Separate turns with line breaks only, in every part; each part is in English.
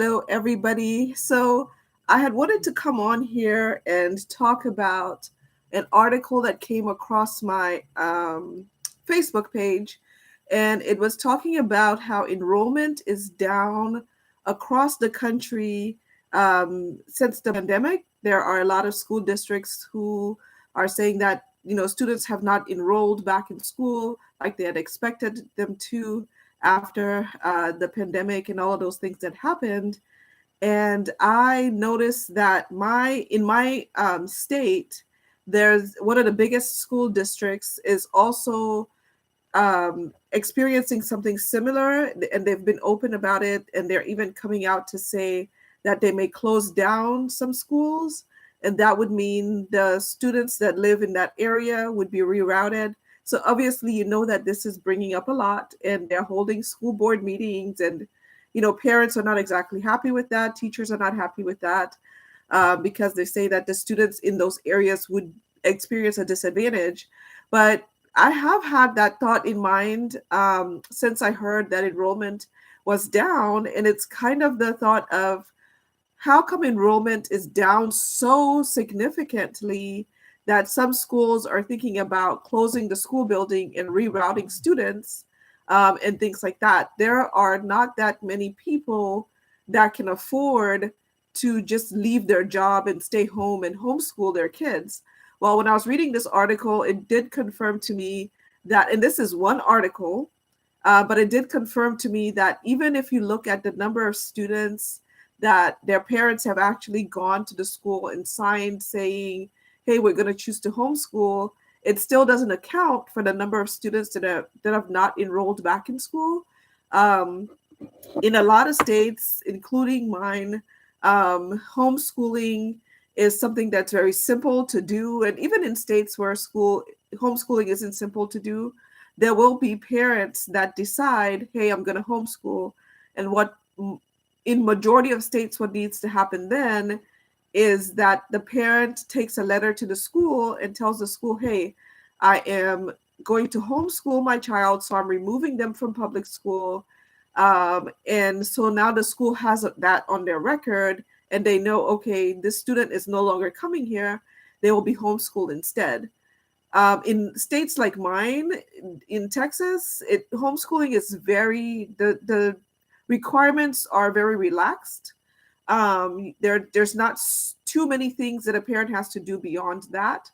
Hello, everybody. So, I had wanted to come on here and talk about an article that came across my Facebook page, and it was talking about how enrollment is down across the country since the pandemic. There are a lot of school districts who are saying that students have not enrolled back in school like they had expected them to after the pandemic and all of those things that happened. And I noticed that in my state, there's one of the biggest school districts is also experiencing something similar, and they've been open about it, and they're even coming out to say that they may close down some schools, and that would mean the students that live in that area would be rerouted. So obviously, that this is bringing up a lot, and they're holding school board meetings, and parents are not exactly happy with that. Teachers are not happy with that because they say that the students in those areas would experience a disadvantage. But I have had that thought in mind since I heard that enrollment was down, and it's kind of the thought of how come enrollment is down so significantly that some schools are thinking about closing the school building and rerouting students and things like that. There are not that many people that can afford to just leave their job and stay home and homeschool their kids. Well, when I was reading this article, it did confirm to me that, and this is one article, but it did confirm to me that even if you look at the number of students that their parents have actually gone to the school and signed saying, hey, we're going to choose to homeschool, it still doesn't account for the number of students that have not enrolled back in school. In a lot of states, including mine, homeschooling is something that's very simple to do. And even in states where homeschooling isn't simple to do, there will be parents that decide, hey, I'm going to homeschool. And in majority of states, what needs to happen then is that the parent takes a letter to the school and tells the school, hey, I am going to homeschool my child, so I'm removing them from public school. And so now the school has that on their record, and they know, okay, this student is no longer coming here. They will be homeschooled instead. In states like mine, in Texas, homeschooling is the requirements are very relaxed. There's not too many things that a parent has to do beyond that.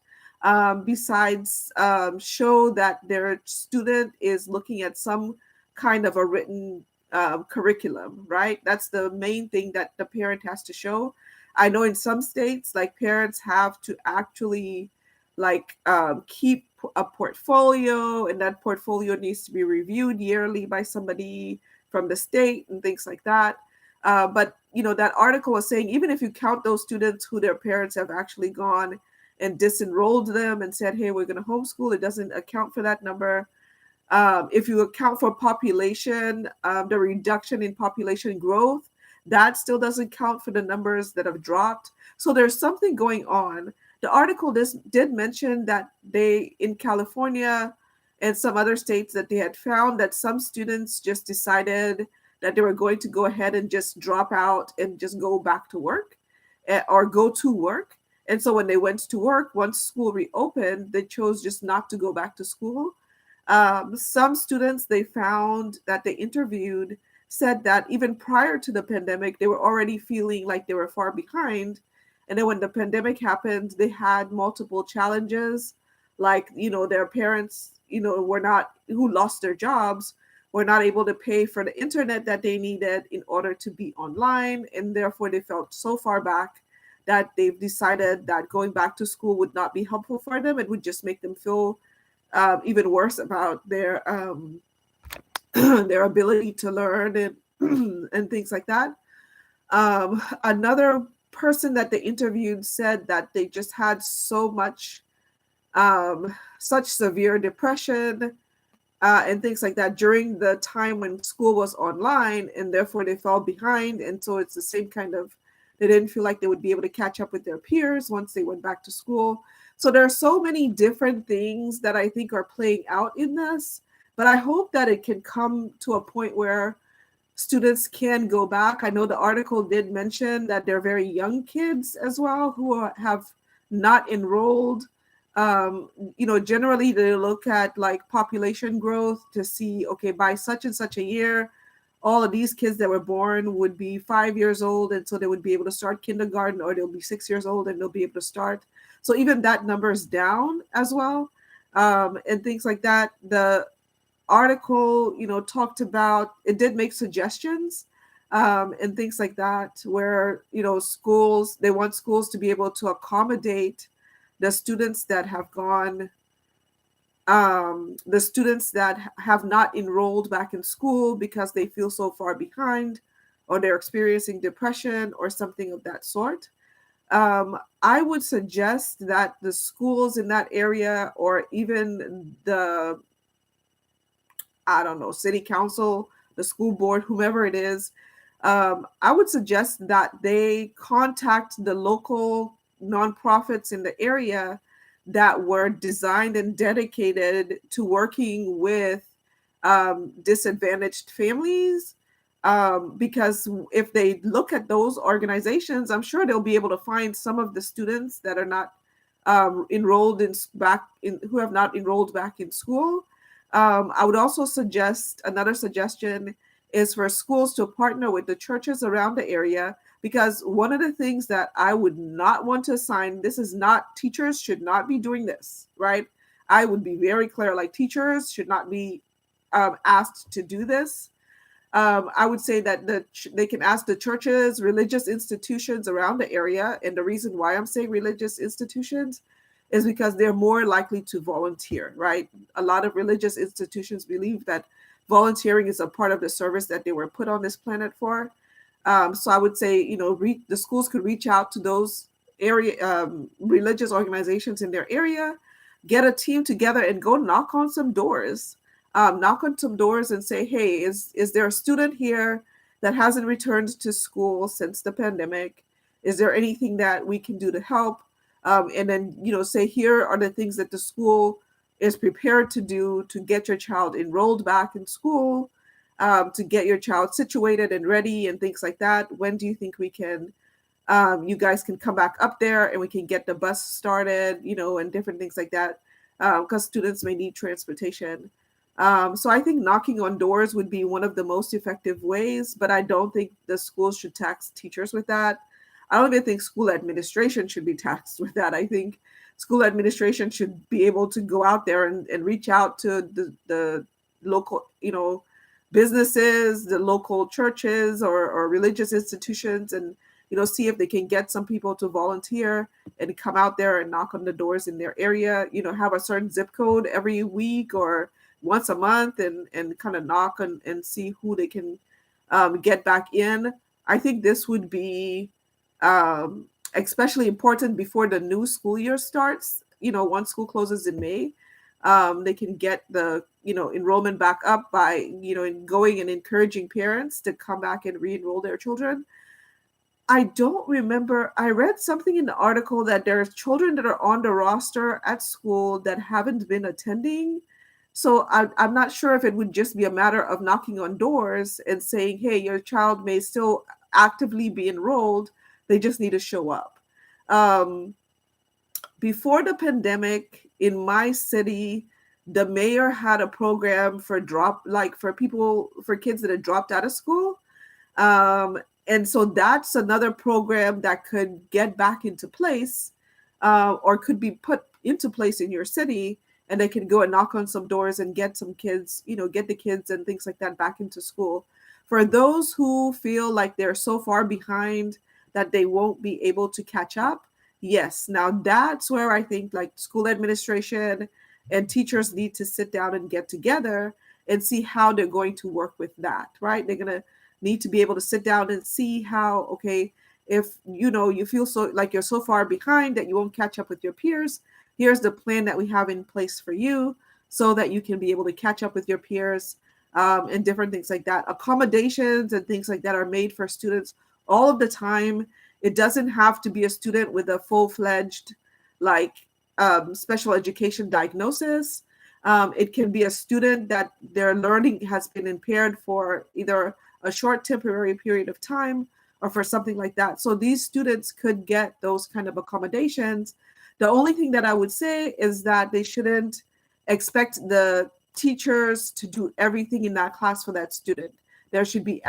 Besides show that their student is looking at some kind of a written curriculum, right? That's the main thing that the parent has to show. I know in some states, like parents have to actually keep a portfolio, and that portfolio needs to be reviewed yearly by somebody from the state and things like that. But that article was saying even if you count those students who their parents have actually gone and disenrolled them and said, hey, we're going to homeschool, it doesn't account for that number. If you account for population, the reduction in population growth, that still doesn't count for the numbers that have dropped. So there's something going on. The article did mention that in California and some other states, that they had found that some students just decided that they were going to go ahead and just drop out and just go back to work or go to work. And so when they went to work, once school reopened, they chose just not to go back to school. Some students they found that they interviewed said that even prior to the pandemic, they were already feeling like they were far behind. And then when the pandemic happened, they had multiple challenges, like, their parents, who lost their jobs, were not able to pay for the internet that they needed in order to be online. And therefore, they felt so far back that they've decided that going back to school would not be helpful for them. It would just make them feel even worse about their their ability to learn and things like that. Another person that they interviewed said that they just had such severe depression and things like that during the time when school was online, and therefore they fell behind. And so it's the same kind of, they didn't feel like they would be able to catch up with their peers once they went back to school. So there are so many different things that I think are playing out in this, but I hope that it can come to a point where students can go back. I know the article did mention that they're very young kids as well who have not enrolled. Generally they look at like population growth to see, okay, by such and such a year, all of these kids that were born would be 5 years old, and so they would be able to start kindergarten, or they'll be 6 years old and they'll be able to start. So even that number is down as well, and things like that. The article, talked about, it did make suggestions, and things like that, where, schools, they want schools to be able to accommodate the students that have gone, the students that have not enrolled back in school because they feel so far behind, or they're experiencing depression or something of that sort. I would suggest that the schools in that area, or even the, I don't know, city council, the school board, whomever it is, I would suggest that they contact the local nonprofits in the area that were designed and dedicated to working with disadvantaged families. Because if they look at those organizations, I'm sure they'll be able to find some of the students that are not enrolled in back in, who have not enrolled back in school. I would also suggest, another suggestion is for schools to partner with the churches around the area, because one of the things that I would not want to assign, this is not, teachers should not be doing this, right? I would be very clear, like teachers should not be asked to do this. I would say that they can ask the churches, religious institutions around the area. And the reason why I'm saying religious institutions is because they're more likely to volunteer, right? A lot of religious institutions believe that volunteering is a part of the service that they were put on this planet for. So I would say, the schools could reach out to those area religious organizations in their area, get a team together and go knock on some doors. Knock on some doors and say, hey, is there a student here that hasn't returned to school since the pandemic? Is there anything that we can do to help? And then, say, here are the things that the school is prepared to do to get your child enrolled back in school, to get your child situated and ready and things like that. When do you think we can, you guys can come back up there and we can get the bus started, and different things like that, because students may need transportation. So I think knocking on doors would be one of the most effective ways, but I don't think the schools should tax teachers with that. I don't even think school administration should be taxed with that. I think school administration should be able to go out there and reach out to the local, businesses, the local churches or religious institutions, and, see if they can get some people to volunteer and come out there and knock on the doors in their area, have a certain zip code every week or once a month, and kind of knock and see who they can get back in. I think this would be especially important before the new school year starts. Once school closes in May, they can get the enrollment back up by going and encouraging parents to come back and re-enroll their children. I don't remember, I read something in the article that there's children that are on the roster at school that haven't been attending. So I'm not sure if it would just be a matter of knocking on doors and saying, hey, your child may still actively be enrolled, they just need to show up. Before the pandemic, in my city, the mayor had a program for kids that had dropped out of school. And so that's another program that could get back into place, or could be put into place in your city, and they can go and knock on some doors and get some kids, get the kids and things like that back into school. For those who feel like they're so far behind that they won't be able to catch up, yes, now that's where I think like school administration and teachers need to sit down and get together and see how they're going to work with that, right? They're going to need to be able to sit down and see how, okay, if you feel so like you're so far behind that you won't catch up with your peers, here's the plan that we have in place for you so that you can be able to catch up with your peers, and different things like that. Accommodations and things like that are made for students all of the time. It doesn't have to be a student with a full-fledged special education diagnosis. It can be a student that their learning has been impaired for either a short temporary period of time or for something like that. So these students could get those kind of accommodations. The only thing that I would say is that they shouldn't expect the teachers to do everything in that class for that student. There should be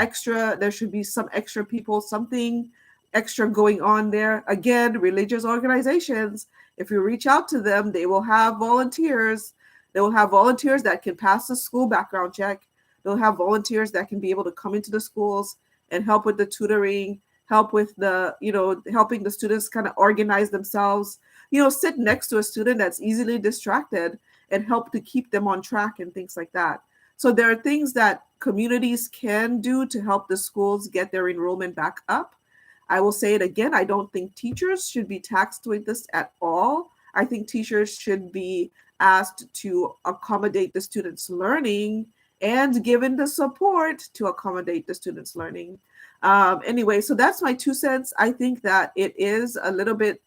some extra people, something extra going on there. Again, religious organizations, if you reach out to them, they will have volunteers. They will have volunteers that can pass the school background check. They'll have volunteers that can be able to come into the schools and help with the tutoring, help with the, helping the students kind of organize themselves, sit next to a student that's easily distracted and help to keep them on track and things like that. So there are things that communities can do to help the schools get their enrollment back up. I will say it again, I don't think teachers should be taxed with this at all. I think teachers should be asked to accommodate the students' learning and given the support to accommodate the students' learning. Anyway, so that's my 2 cents. I think that it is a little bit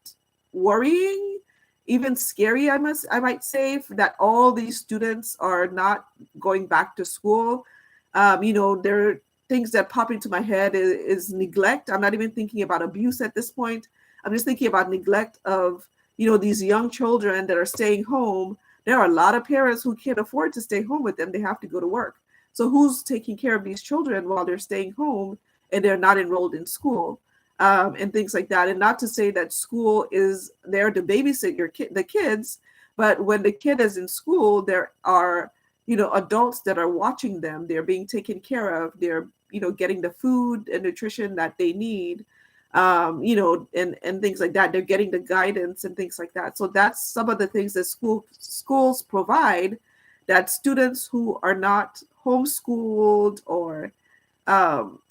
worrying, even scary, I might say, that all these students are not going back to school. There are things that pop into my head is neglect. I'm not even thinking about abuse at this point. I'm just thinking about neglect of, these young children that are staying home. There are a lot of parents who can't afford to stay home with them. They have to go to work. So who's taking care of these children while they're staying home and they're not enrolled in school, and things like that? And not to say that school is there to babysit the kids, but when the kid is in school, there are, adults that are watching them. They're being taken care of. They're, getting the food and nutrition that they need, and things like that. They're getting the guidance and things like that. So that's some of the things that schools provide that students who are not homeschooled or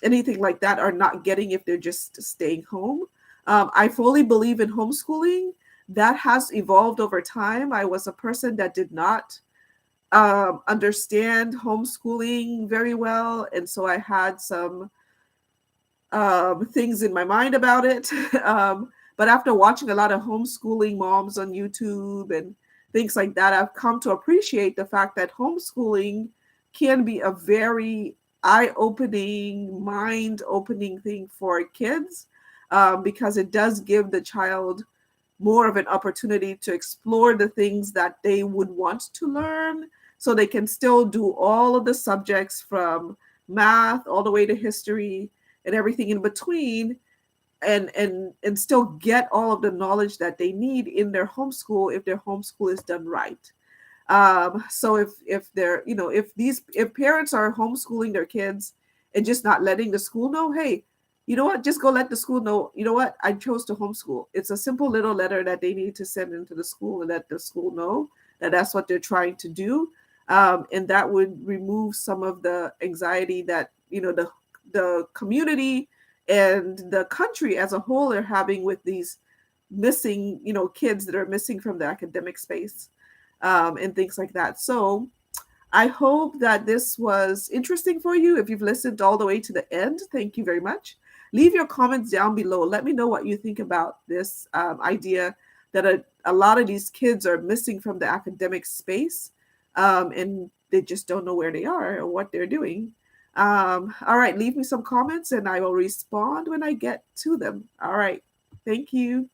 anything like that are not getting if they're just staying home. I fully believe in homeschooling. That has evolved over time. I was a person that did not understand homeschooling very well, and so I had some things in my mind about it. But after watching a lot of homeschooling moms on YouTube and things like that, I've come to appreciate the fact that homeschooling can be a very eye-opening, mind-opening thing for kids, because it does give the child more of an opportunity to explore the things that they would want to learn, so they can still do all of the subjects from math all the way to history and everything in between, and still get all of the knowledge that they need in their homeschool if their homeschool is done right. So if they're, if parents are homeschooling their kids and just not letting the school know, hey, you know what, just go let the school know, you know what, I chose to homeschool. It's a simple little letter that they need to send into the school and let the school know that that's what they're trying to do. And that would remove some of the anxiety that, the community and the country as a whole are having with these missing, kids that are missing from the academic space, and things like that. So I hope that this was interesting for you. If you've listened all the way to the end, thank you very much. Leave your comments down below. Let me know what you think about this idea that a lot of these kids are missing from the academic space, and they just don't know where they are or what they're doing. All right, leave me some comments and I will respond when I get to them. All right, thank you.